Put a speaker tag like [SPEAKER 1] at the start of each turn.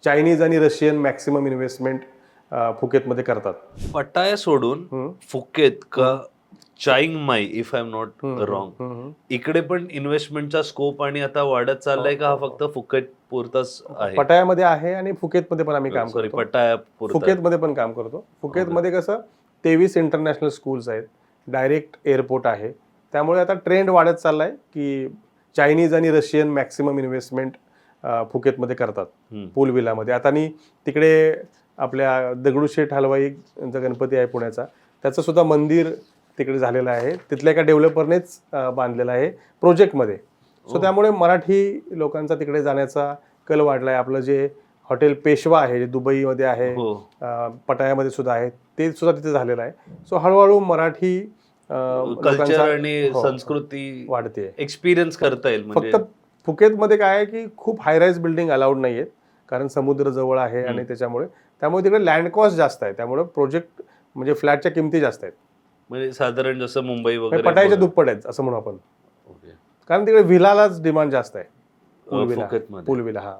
[SPEAKER 1] Chinese आणि Russian maximum investment फुकेतमध्ये करतात.
[SPEAKER 2] पटाया सोडून फुकेत का चांग माई, if I am not wrong, इकडे पण इन्व्हेस्टमेंटचा स्कोप आणि आता वाढत चाललाय का हा फक्त फुकेट पुरताच आहे?
[SPEAKER 1] पटायामध्ये आहे आणि फुकेतमध्ये पण आम्ही काम
[SPEAKER 2] सॉरी,
[SPEAKER 1] करतो.
[SPEAKER 2] पटाया पुरता.
[SPEAKER 1] फुकेतमध्ये पण काम करतो. फुकेतमध्ये कसं 23 इंटरनॅशनल स्कूल्स आहेत, डायरेक्ट एअरपोर्ट आहे, त्यामुळे आता ट्रेंड वाढत चाललाय की चायनीज आणि रशियन मॅक्सिमम इन्व्हेस्टमेंट फुकेतमध्ये करतात पूल विलामध्ये. आता आणि तिकडे आपल्या दगडूशेठ हलवाईचा गणपती आहे पुण्याचा, त्याचं सुद्धा मंदिर तिकडे झालेलं आहे, तिथल्या एका डेव्हलपरनेच बांधलेलं आहे प्रोजेक्टमध्ये. सो त्यामुळे मराठी लोकांचा तिकडे जाण्याचा कल वाढलाय. आपलं जे हॉटेल पेशवा आहे, जे दुबईमध्ये आहे, पटायामध्ये सुद्धा आहे, ते सुद्धा तिथे झालेलं आहे. सो हळूहळू मराठी
[SPEAKER 2] कल्चर आणि संस्कृती
[SPEAKER 1] वाढते,
[SPEAKER 2] एक्सपिरियन्स करता येईल. म्हणजे
[SPEAKER 1] फक्त फुकेतमध्ये काय आहे की खूप हाय राईज बिल्डिंग अलाउड नाही आहेत, कारण समुद्र जवळ आहे आणि त्यामुळे तिकडे लँड कॉस्ट जास्त आहे, त्यामुळे प्रोजेक्ट म्हणजे फ्लॅटच्या किमती जास्त आहेत.
[SPEAKER 2] म्हणजे साधारण जसं मुंबई वगैरे
[SPEAKER 1] पटायच्या दुप्पट आहेत असं म्हणू आपण, कारण तिकडे विलालाच डिमांड जास्त आहे. पूल विला,
[SPEAKER 2] फुकेतमध्ये.
[SPEAKER 1] पूल विला हा